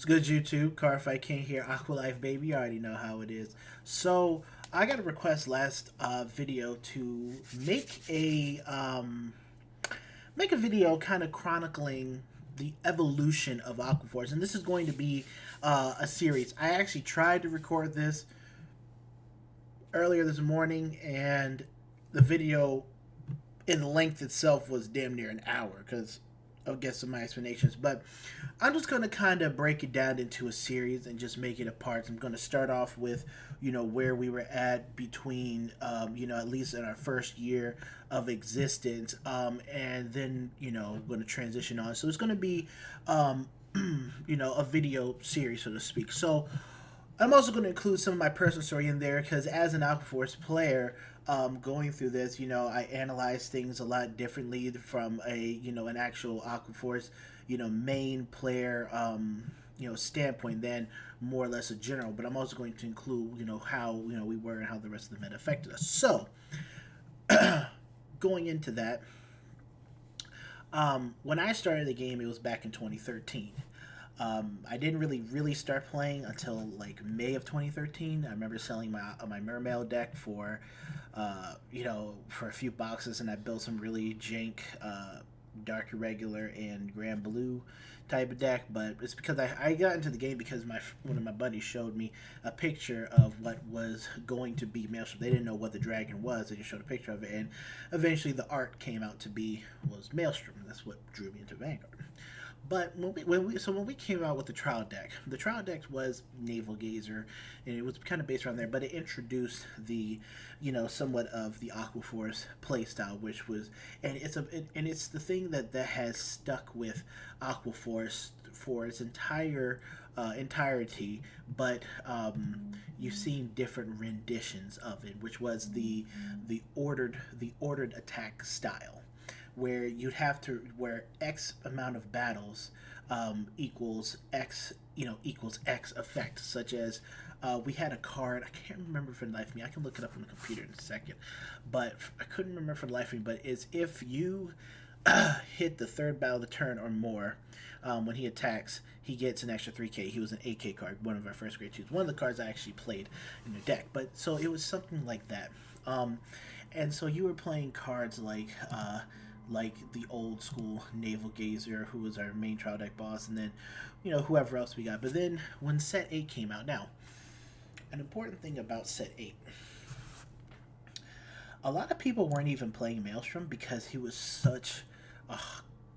It's good YouTube. Cardfight King here. Aqua Life Baby. You already know how it is. So I got a request last video to make a video kind of chronicling the evolution of Aqua Force, and this is going to be a series. I actually tried to record this earlier this morning, and the video in length itself was damn near an hour because I'll get some of my explanations, but I'm just going to kind of break it down into a series and just make it a parts. I'm going to start off with, where we were at between, at least in our first year of existence, and then, I'm going to transition on. So it's going to be, a video series, so to speak. So I'm also going to include some of my personal story in there because as an Aqua Force player, going through this, I analyze things a lot differently from an actual Aqua Force, main player, standpoint than more or less a general. But I'm also going to include, how, we were and how the rest of the meta affected us. So, going into that, when I started the game, it was back in 2013. I didn't really start playing until like May of 2013. I remember selling my Mermail deck for, for a few boxes, and I built some really jank Dark Irregular and Grand Blue type of deck. But it's because I got into the game because one of my buddies showed me a picture of what was going to be Maelstrom. They didn't know what the dragon was. They just showed a picture of it, and eventually the art came out to be was Maelstrom. That's what drew me into Vanguard. But when we came out with the trial deck was Naval Gazer, and it was kind of based around there. But it introduced the, somewhat of the Aqua Force playstyle, which was, and it's the thing that has stuck with Aqua Force for its entirety. But you've seen different renditions of it, which was the ordered attack style, where you'd have to where X amount of battles equals X effect, such as we had a card. I can't remember for the life of me. I can look it up on the computer in a second, but I couldn't remember for the life of me. But is if you hit the third battle of the turn or more, when he attacks, he gets an extra 3k. He was an 8k card, one of our first grade twos. One of the cards I actually played in the deck. But so it was something like that. And so you were playing cards like the old school Naval Gazer, who was our main trial deck boss, and then, whoever else we got. But then when Set 8 came out, now, an important thing about Set 8, a lot of people weren't even playing Maelstrom because he was such a,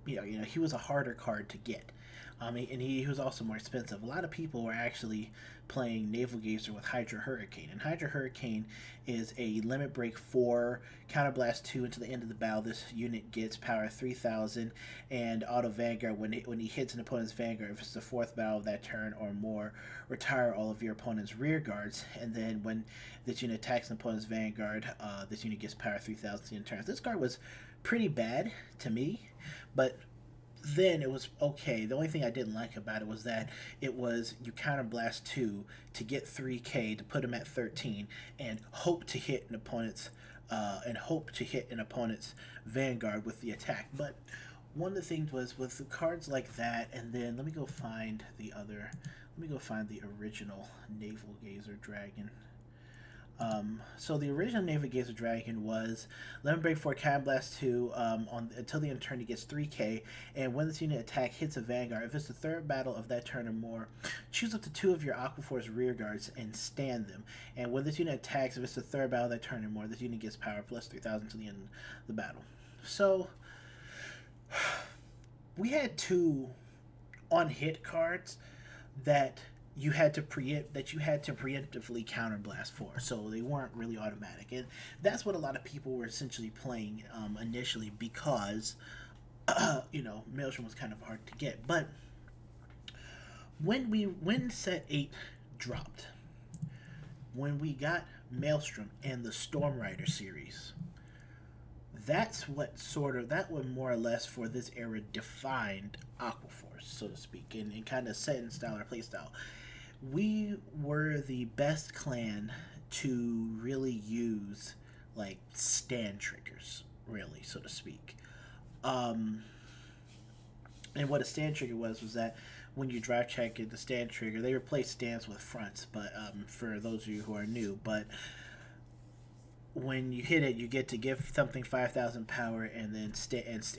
he was a harder card to get. And he was also more expensive. A lot of people were actually playing Naval Gazer with Hydra Hurricane. And Hydra Hurricane is a limit break 4, counterblast 2 until the end of the battle. This unit gets power 3000 and auto Vanguard when he hits an opponent's Vanguard. If it's the 4th battle of that turn or more, retire all of your opponent's rear guards. And then when this unit attacks an opponent's Vanguard, this unit gets power 3000 in turns. This card was pretty bad to me, but then it was okay. The only thing I didn't like about it was that it was you counterblast 2 to get 3k to put him at 13 and hope to hit an opponent's Vanguard with the attack. But one of the things was with the cards like that, and then let me go find the original Naval Gazer Dragon. So the original Naval Gazer Dragon was Lemon Break 4, Cannon Blast 2, until the end of turn he gets 3k, and when this unit attack hits a Vanguard, if it's the 3rd battle of that turn or more, choose up to 2 of your Aqua Force rear guards and stand them. And when this unit attacks, if it's the 3rd battle of that turn or more, this unit gets power plus 3000 to the end of the battle. So we had 2 on-hit cards that you had to preemptively counterblast for, so they weren't really automatic, and that's what a lot of people were essentially playing initially because Maelstrom was kind of hard to get. But when Set 8 dropped, when we got Maelstrom and the Storm Rider series, that would more or less for this era defined Aqua Force, so to speak, and kind of set in style or play style. We were the best clan to really use like stand triggers, really, so to speak. And what a stand trigger was that when you drive check the stand trigger, they replaced stands with fronts. But for those of you who are new, but when you hit it, you get to give something 5,000 power and then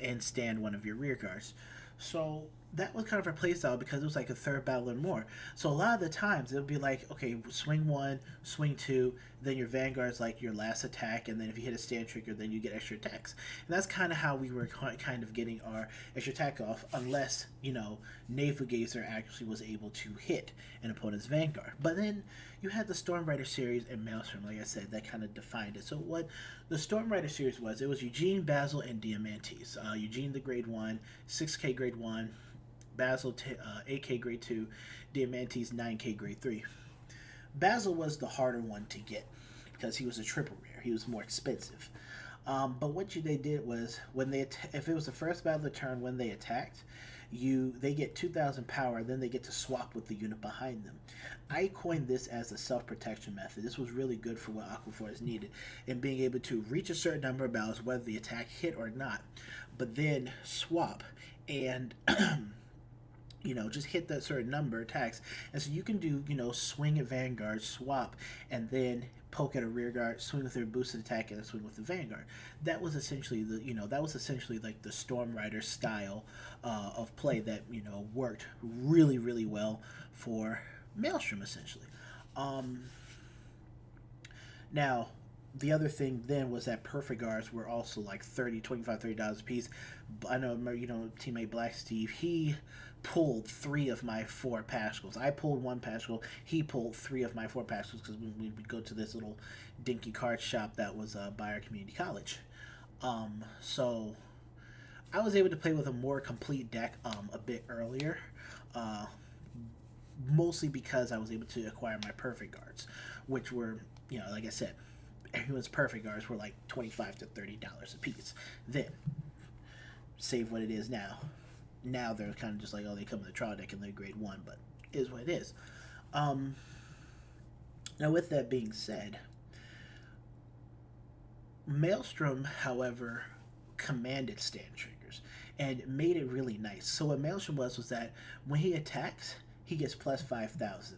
and stand one of your rear guards. So that was kind of our playstyle because it was like a third battle and more. So a lot of the times it would be like, okay, swing one, swing two, then your Vanguard's like your last attack, and then if you hit a stand trigger, then you get extra attacks. And that's kind of how we were kind of getting our extra attack off, unless, Naval Gazer actually was able to hit an opponent's Vanguard. But then you had the Storm Rider series and Maelstrom, like I said, that kind of defined it. So what the Storm Rider series was, it was Eugene, Basil, and Diamantes. Eugene the grade 1, 6k grade 1, Basil 8k grade 2, Diamantes 9k grade 3. Basil was the harder one to get because he was a triple rare. He was more expensive. But what they did was when if it was the first battle of the turn when they attacked, they get 2,000 power. Then they get to swap with the unit behind them. I coined this as a self-protection method. This was really good for what Aqua Force needed in being able to reach a certain number of battles, whether the attack hit or not, but then swap and just hit that certain number of attacks. And so you can do, swing at Vanguard, swap, and then poke at a rear guard, swing with their boosted attack, and then swing with the Vanguard. That was essentially like the Storm Rider style of play that, worked really, really well for Maelstrom, essentially. Now, the other thing then was that perfect guards were also like $25 a piece. I know, teammate Black Steve, he pulled 3 of my 4 Pascals. I pulled 1 Pascal. He pulled 3 of my 4 Pascals because we would go to this little dinky card shop that was by our community college. So I was able to play with a more complete deck a bit earlier, mostly because I was able to acquire my perfect guards, which were, like I said, everyone's perfect guards were like $25 to $30 a piece. Then, save what it is now. Now they're kind of just like, oh, they come in the trial deck and they're grade 1, but it is what it is. Now, with that being said, Maelstrom, however, commanded stand triggers and made it really nice. So what Maelstrom was that when he attacks, he gets plus 5,000.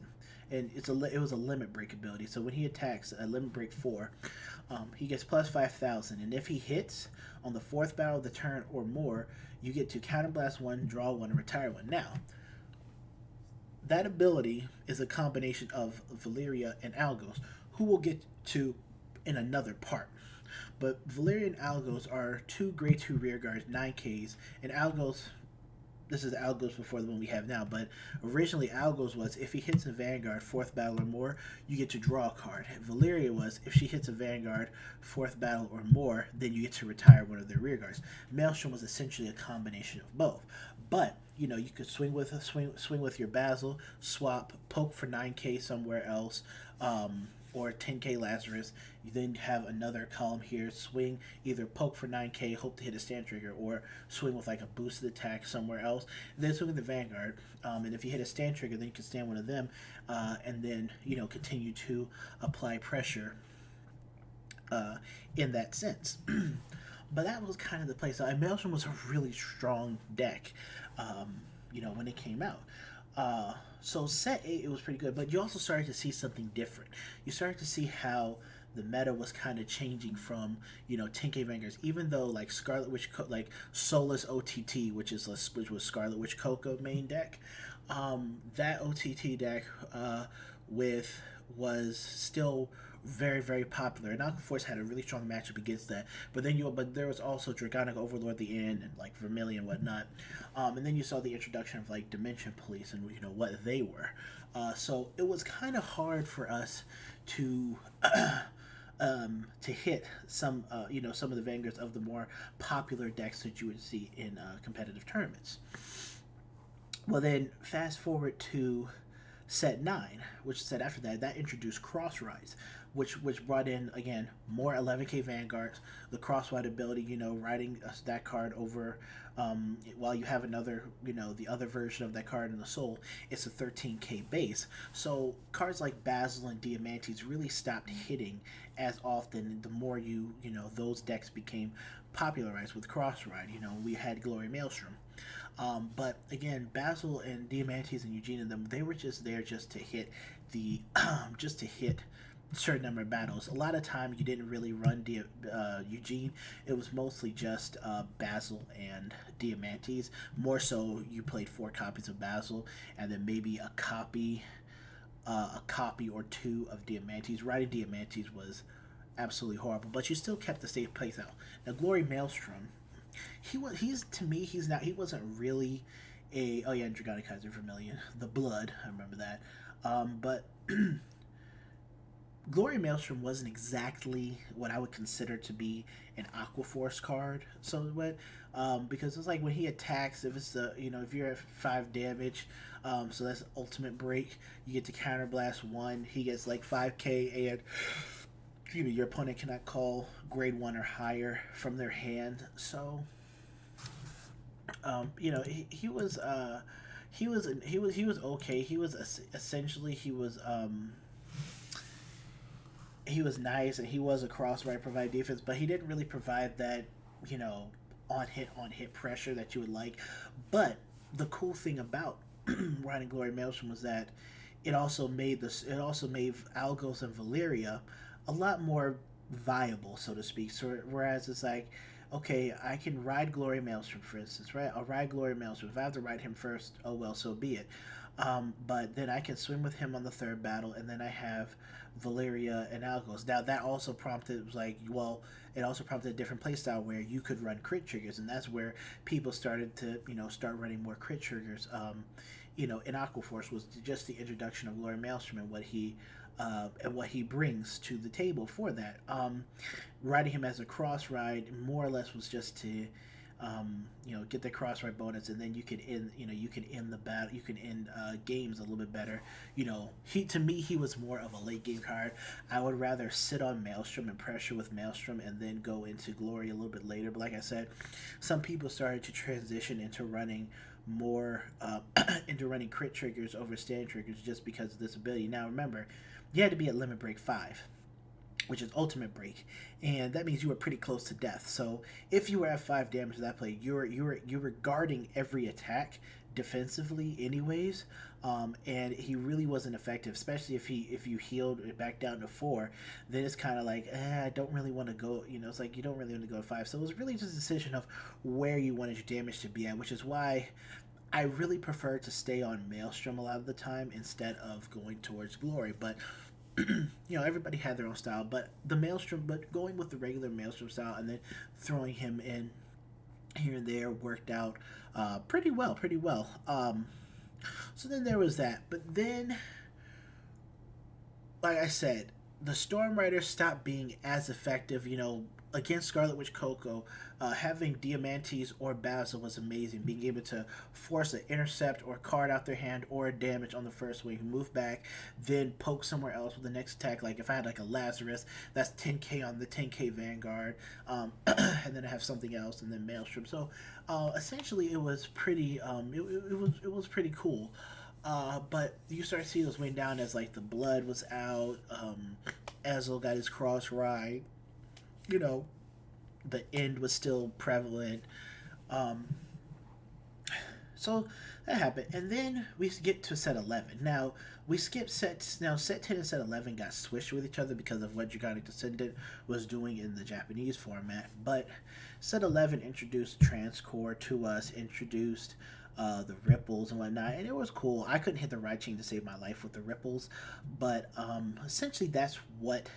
And it was a limit break ability. So when he attacks a limit break 4, he gets plus 5,000. And if he hits on the 4th battle of the turn or more, you get to counterblast 1, draw 1, and retire 1. Now, that ability is a combination of Valeria and Algos, who we'll get to in another part. But Valeria and Algos are 2 grade 2 rear guards, 9Ks, and Algos. This is Algos before the one we have now, but originally Algos was if he hits a Vanguard 4th battle or more, you get to draw a card. Valeria was if she hits a Vanguard 4th battle or more, then you get to retire one of their rear guards. Maelstrom was essentially a combination of both. But you could swing with your Basil, swap, poke for 9k somewhere else, or 10k Lazarus. You then have another column here, swing, either poke for 9k, hope to hit a stand trigger, or swing with like a boosted attack somewhere else, and then swing with the Vanguard. And if you hit a stand trigger, then you can stand one of them, and then continue to apply pressure in that sense. But that was kind of the play. So Maelstrom was a really strong deck, when it came out. So set 8, it was pretty good, but you also started to see something different. You started to see how the meta was kind of changing from 10k Vanguards, even though like Scarlet Witch, like Solus OTT, which was Scarlet Witch Coco main deck, that OTT deck was still very, very popular, and Aqua Force had a really strong matchup against that. But there was also Dragonic Overlord at the end, and like Vermilion and whatnot. And then you saw the introduction of like Dimension Police and what they were. So it was kind of hard for us to hit some some of the Vanguards of the more popular decks that you would see in competitive tournaments. Well, then fast forward to set 9, which said after that introduced Cross Rides, which brought in again more 11k Vanguards, the Cross Ride ability, riding that card over while you have another, the other version of that card in the soul. It's a 13k base, so cards like Basil and Diamantes really stopped hitting as often the more those decks became popularized with Cross Ride. We had Glory Maelstrom. But again, Basil and Diamantes and Eugene and them, they were just there just to hit the just to hit certain number of battles. A lot of time you didn't really run Eugene. It was mostly just Basil and Diamantes. More so, you played 4 copies of Basil and then maybe a copy or two of Diamantes. Riding Diamantes was absolutely horrible, but you still kept the safe place out. Now, Glory Maelstrom, he's to me he wasn't really a, oh yeah, Dragonic Kaiser Vermilion, the blood, I remember that. But Glory Maelstrom wasn't exactly what I would consider to be an Aqua Force card. So what? Because it's like when he attacks, if it's the if you're at 5 damage, so that's ultimate break. You get to counterblast 1. He gets like 5k, and your opponent cannot call grade 1 or higher from their hand. So he was okay. He was essentially he was nice and he was a cross right provide defense, but he didn't really provide that on hit pressure that you would like. But the cool thing about riding Glory Maelstrom was that it also made Algos and Valeria a lot more viable, so to speak. So whereas it's like, okay, I can ride Glory Maelstrom, for instance, right? I'll ride Glory Maelstrom. If I have to ride him first, oh well, so be it. But then I can swim with him on the 3rd battle, and then I have Valeria and Algos. Now that also prompted, it also prompted a different playstyle where you could run crit triggers, and that's where people started to start running more crit triggers. In Aqua Force was just the introduction of Glory Maelstrom and what he brings to the table for that. Riding him as a cross ride more or less was just to get the cross ride bonus, and then you can end the battle, you can end games a little bit better. To me he was more of a late game card. I would rather sit on Maelstrom and pressure with Maelstrom and then go into Glory a little bit later. But like I said, some people started to transition into running more into running crit triggers over stand triggers just because of this ability. Now remember, you had to be at limit break 5, which is ultimate break, and that means you were pretty close to death. So if you were at 5 damage to that play, you were guarding every attack defensively anyways, and he really wasn't effective, especially if you healed it back down to 4. Then it's kind of like, I don't really want to go, it's like you don't really want to go to 5. So it was really just a decision of where you wanted your damage to be at, which is why I really prefer to stay on Maelstrom a lot of the time instead of going towards Glory. But everybody had their own style, but going with the regular Maelstrom style and then throwing him in here and there worked out pretty well. So then there was that, but then, like I said, the Storm Riders stopped being as effective. Against Scarlet Witch Coco, having Diamantes or Basil was amazing. Being able to force an intercept or card out their hand or a damage on the first wing, move back, then poke somewhere else with the next attack. Like if I had like a Lazarus, that's 10k on the 10k Vanguard, and then I have something else, and then Maelstrom. So essentially, it was pretty. It was pretty cool. But you start to see those went down as like the blood was out. Azel got his cross ride. The end was still prevalent. So that happened. And then we get to set 11. Now, we skipped sets. Now, set 10 and set 11 got switched with each other because of what Dragonic Descendant was doing in the Japanese format. But set 11 introduced Transcore to us, introduced the ripples and whatnot, and it was cool. I couldn't hit the right chain to save my life with the ripples, but essentially that's what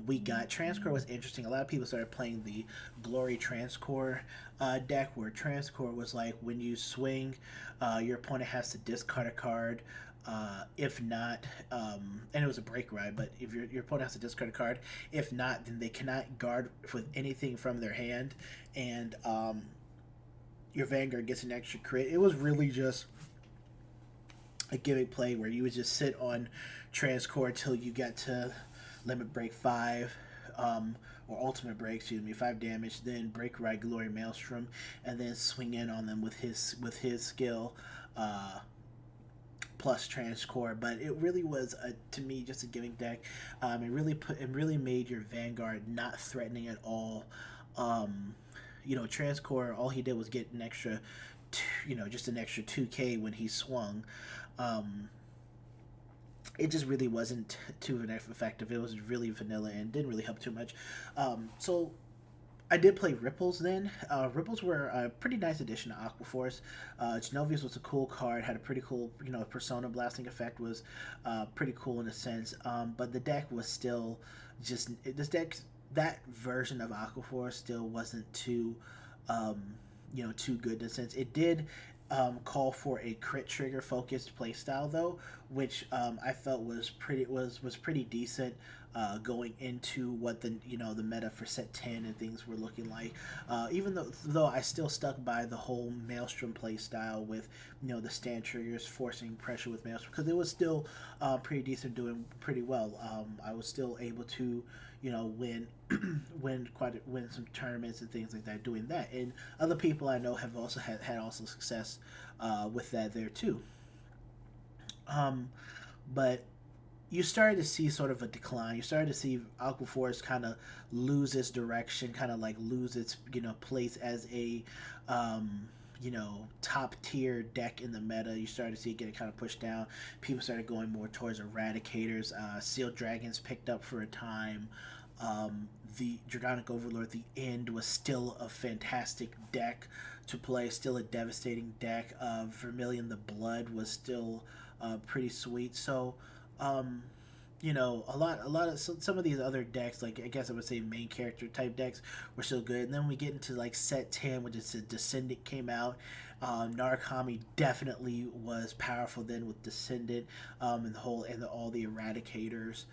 we got. Transcore was interesting. A lot of people started playing the Glory Transcore deck, where Transcore was like when you swing, your opponent has to discard a card. If not, and it was a break ride, but if your opponent has to discard a card, if not, then they cannot guard with anything from their hand, and your Vanguard gets an extra crit. It was really just a gimmick play where you would just sit on Transcore till you get to limit break 5, or ultimate break, 5 damage, then break ride Glory Maelstrom, and then swing in on them with his skill, plus Transcore. But it really was to me just a gimmick deck. It really made your Vanguard not threatening at all. you know, Transcore, all he did was get an extra, you know, just an extra 2K when he swung. Um, it just really wasn't too effective. It was really vanilla and didn't really help too much. So I did play Ripples then. Ripples were a pretty nice addition to Aqua Force. Genovius was a cool card, had a pretty cool, you know, Persona blasting effect was pretty cool in a sense. But the deck was still just, this deck, that version of Aqua Force still wasn't too, you know, too good in a sense. It did call for a crit trigger focused playstyle though, which I felt was pretty decent going into what the, you know, the meta for set 10 and things were looking like. Even though I still stuck by the whole Maelstrom playstyle with, you know, the stand triggers forcing pressure with Maelstrom, because it was still pretty decent, doing pretty well. I was still able to, you know, win win some tournaments and things like that doing that, and other people I know have also had also success with that there too. But you started to see sort of a decline. You started to see Aqua Force kind of lose its direction, kind of like lose its, you know, place as a you know, top tier deck in the meta. You started to see it getting kind of pushed down. People started going more towards Eradicators. Sealed Dragons picked up for a time. The Dragonic Overlord, the End, was still a fantastic deck to play, still a devastating deck. Vermilion the Blood was still pretty sweet. So, you know, a lot of some of these other decks, like I guess I would say main character type decks, were still good. And then we get into like set 10, which is the Descendant came out. Narukami definitely was powerful then with Descendant, and the whole and all the Eradicators.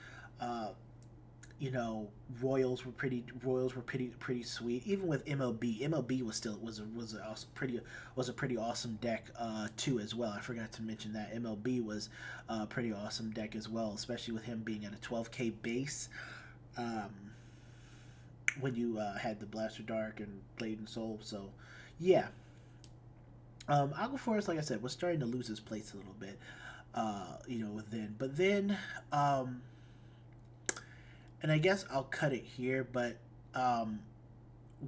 You know, Royals were pretty sweet. Even with MLB was still was a pretty awesome deck too as well. I forgot to mention that MLB was a pretty awesome deck as well, especially with him being at a 12K base. When you had the Blaster Dark and Blade and Soul, so yeah. Aqua Force, like I said, was starting to lose his place a little bit. You know, but then. And I guess I'll cut it here, but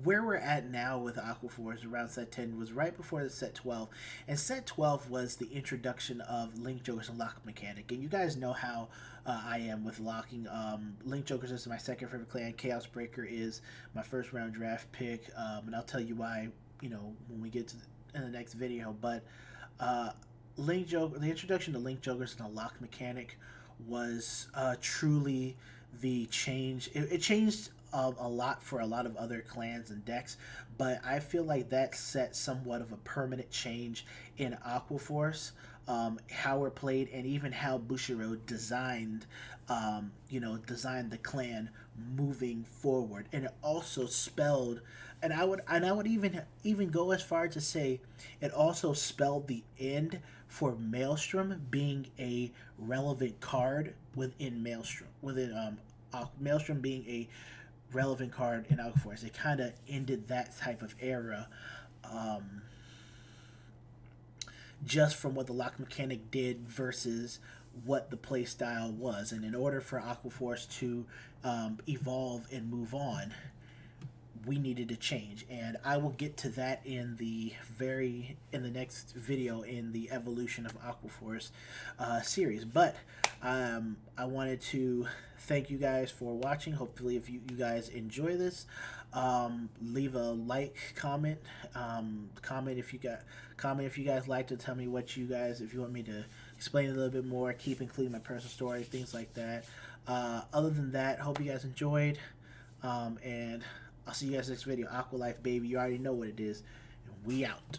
where we're at now with Aqua Force around set 10 was right before the set 12. And set 12 was the introduction of Link Jokers and Lock Mechanic. And you guys know how I am with locking. Link Jokers is my second favorite clan. Chaos Breaker is my first round draft pick. And I'll tell you why, you know, when we get to in the next video. But the introduction to Link Jokers and the Lock Mechanic was truly the change. It changed a lot for a lot of other clans and decks, but I feel like that set somewhat of a permanent change in Aqua Force, how we're played, and even how Bushiroad designed, designed the clan moving forward. And it also spelled, and I would even go as far to say, it also spelled the end for Maelstrom being a relevant card within Maelstrom, Maelstrom being a relevant card in Aqua Force. It kind of ended that type of era, just from what the lock mechanic did versus what the play style was. And in order for Aqua Force to evolve and move on, we needed to change, and I will get to that in the next video in the evolution of Aqua Force series. But I wanted to thank you guys for watching. Hopefully, if you guys enjoy this, leave a like, comment if you guys like to tell me what you guys, if you want me to explain a little bit more, keep including my personal story, things like that. Other than that, hope you guys enjoyed, and I'll see you guys next video. Aqua Life Baby, you already know what it is. And we out.